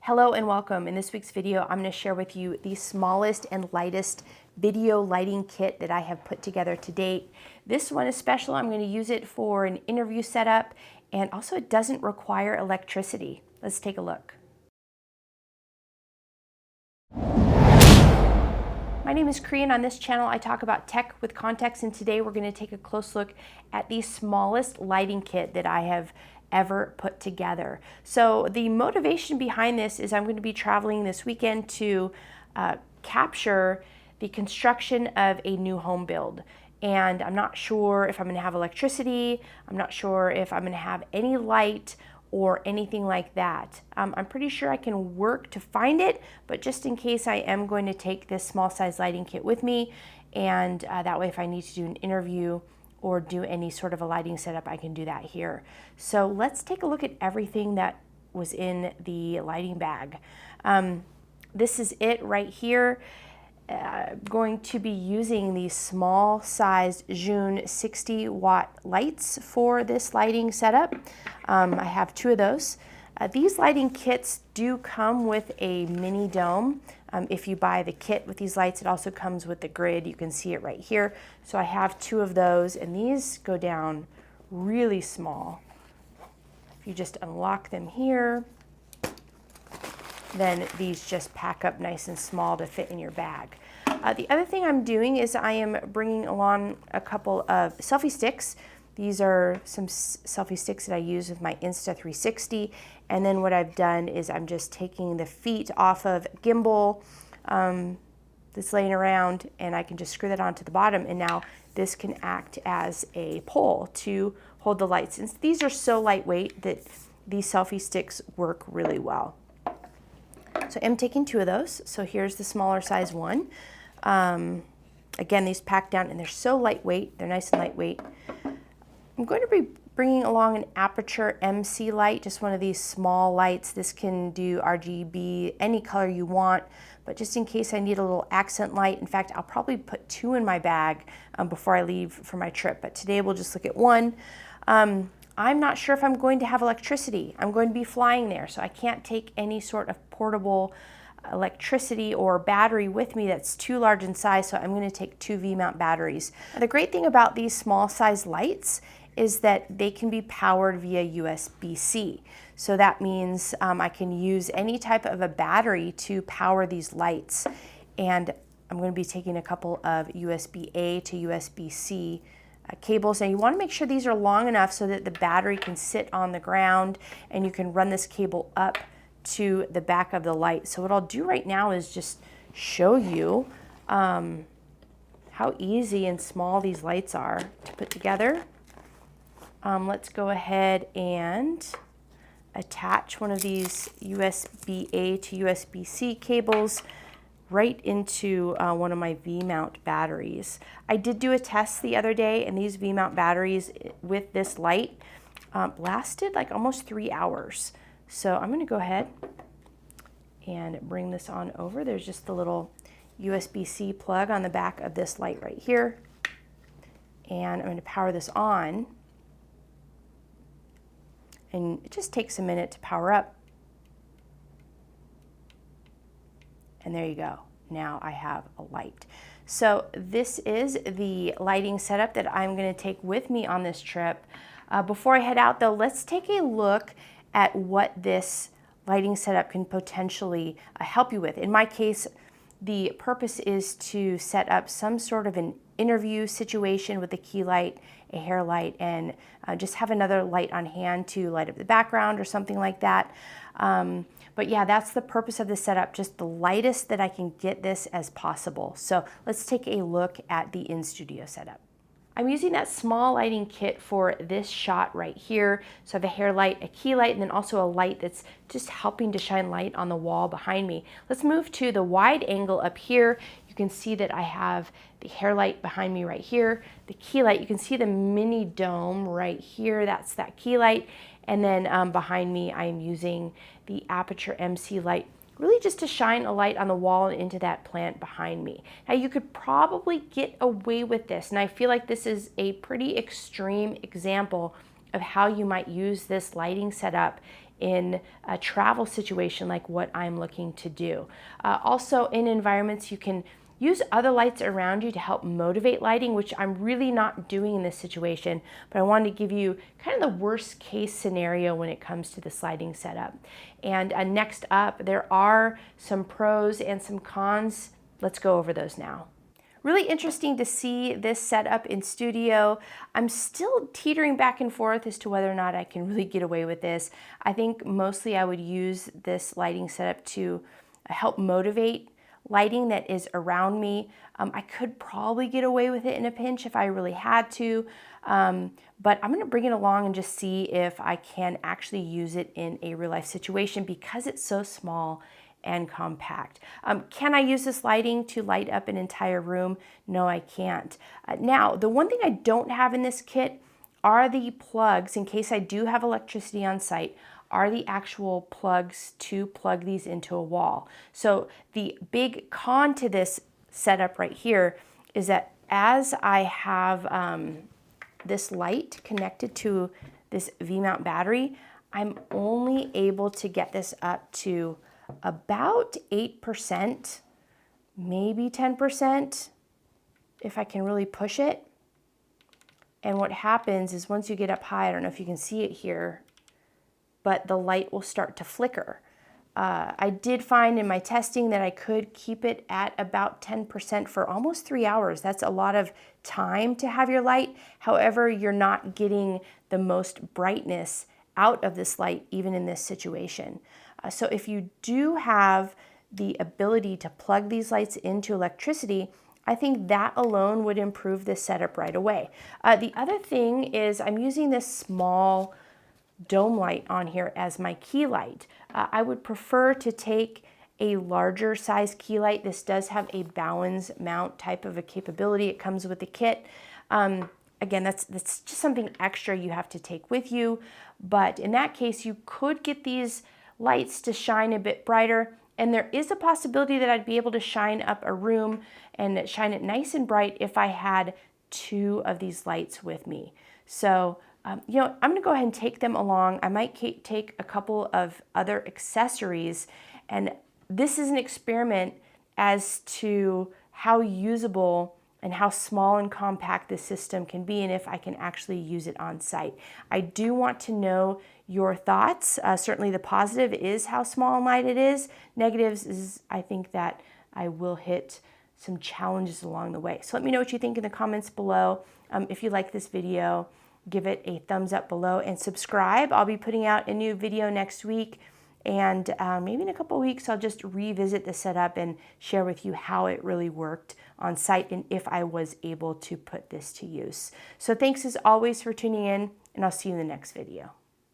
Hello and welcome. In this week's video, I'm going to share with you the smallest and lightest video lighting kit that I have put together to date. This one is special. I'm going to use it for an interview setup, and also it doesn't require electricity. Let's take a look. My name is Cree, and on this channel I talk about tech with context, and today we're going to take a close look at the smallest lighting kit that I have ever put together. So the motivation behind this is I'm going to be traveling this weekend to capture the construction of a new home build. And I'm not sure if I'm going to have electricity, I'm not sure if I'm going to have any light or anything like that. I'm pretty sure I can work to find it, but just in case, I am going to take this small size lighting kit with me, and that way if I need to do an interview or do any sort of a lighting setup, I can do that here. So let's take a look at everything that was in the lighting bag. This is it right here. I'm going to be using these small sized Zhiyun 60 watt lights for this lighting setup. I have two of those. These lighting kits do come with a mini dome. If you buy the kit with these lights, it also comes with the grid. You can see it right here. So I have two of those, and these go down really small. If you just unlock them here, then these just pack up nice and small to fit in your bag. The other thing I'm doing is I am bringing along a couple of selfie sticks. These are some selfie sticks that I use with my Insta360. And then what I've done is I'm just taking the feet off of gimbal that's laying around, and I can just screw that onto the bottom. And now this can act as a pole to hold the lights. And these are so lightweight that these selfie sticks work really well. So I'm taking two of those. So here's the smaller size one. Again, these pack down and they're so lightweight. They're nice and lightweight. I'm going to be bringing along an Aperture MC light, just one of these small lights. This can do RGB, any color you want, but just in case I need a little accent light. In fact, I'll probably put two in my bag before I leave for my trip, but today we'll just look at one. I'm not sure if I'm going to have electricity. I'm going to be flying there, so I can't take any sort of portable electricity or battery with me that's too large in size, so I'm going to take two V-mount batteries. The great thing about these small size lights is that they can be powered via USB-C. So that means I can use any type of a battery to power these lights. And I'm going to be taking a couple of USB-A to USB-C cables. And you want to make sure these are long enough so that the battery can sit on the ground and you can run this cable up to the back of the light. So what I'll do right now is just show you how easy and small these lights are to put together. Let's go ahead and attach one of these USB-A to USB-C cables right into one of my V-mount batteries. I did do a test the other day, and these V-mount batteries with this light lasted like almost 3 hours. So I'm going to go ahead and bring this on over. There's just the little USB-C plug on the back of this light right here. And I'm going to power this on. And it just takes a minute to power up. And there you go. Now I have a light. So this is the lighting setup that I'm going to take with me on this trip. Before I head out though, let's take a look at what this lighting setup can potentially help you with. In my case, the purpose is to set up some sort of an interview situation with a key light, a hair light, and just have another light on hand to light up the background or something like that. But yeah, that's the purpose of the setup, just the lightest that I can get this as possible. So let's take a look at the in-studio setup. I'm using that small lighting kit for this shot right here. So I have a hair light, a key light, and then also a light that's just helping to shine light on the wall behind me. Let's move to the wide angle up here. You can see that I have the hair light behind me right here. The key light, you can see the mini dome right here. That's that key light. And then behind me, I'm using the Aperture MC light, really just to shine a light on the wall and into that plant behind me. Now you could probably get away with this, and I feel like this is a pretty extreme example of how you might use this lighting setup in a travel situation like what I'm looking to do. Also in environments, you can use other lights around you to help motivate lighting, which I'm really not doing in this situation, but I wanted to give you kind of the worst case scenario when it comes to this lighting setup. And next up, there are some pros and some cons. Let's go over those now. Really interesting to see this setup in studio. I'm still teetering back and forth as to whether or not I can really get away with this. I think mostly I would use this lighting setup to help motivate lighting that is around me. I could probably get away with it in a pinch if I really had to, but I'm gonna bring it along and just see if I can actually use it in a real life situation because it's so small and compact. Can I use this lighting to light up an entire room? No, I can't. Now, the one thing I don't have in this kit are the plugs, in case I do have electricity on site, are the actual plugs to plug these into a wall. So the big con to this setup right here is that as I have this light connected to this V-mount battery, I'm only able to get this up to about 8%, maybe 10%, if I can really push it. And what happens is once you get up high, I don't know if you can see it here, but the light will start to flicker. I did find in my testing that I could keep it at about 10% for almost 3 hours. That's a lot of time to have your light. However, you're not getting the most brightness out of this light, even in this situation. So if you do have the ability to plug these lights into electricity, I think that alone would improve this setup right away. The other thing is I'm using this small dome light on here as my key light. I would prefer to take a larger size key light. This does have a Bowens mount type of a capability. It comes with the kit. Again, that's just something extra you have to take with you. But in that case, you could get these lights to shine a bit brighter. And there is a possibility that I'd be able to shine up a room and shine it nice and bright if I had 2 of these lights with me. So, you know, I'm gonna go ahead and take them along. I might take a couple of other accessories, and this is an experiment as to how usable and how small and compact this system can be and if I can actually use it on site. I do want to know your thoughts. Certainly the positive is how small and light it is. Negatives is I think that I will hit some challenges along the way. So let me know what you think in the comments below. If you like this video, give it a thumbs up below and subscribe. I'll be putting out a new video next week, and maybe in a couple weeks I'll just revisit the setup and share with you how it really worked on site and if I was able to put this to use. So thanks as always for tuning in, and I'll see you in the next video.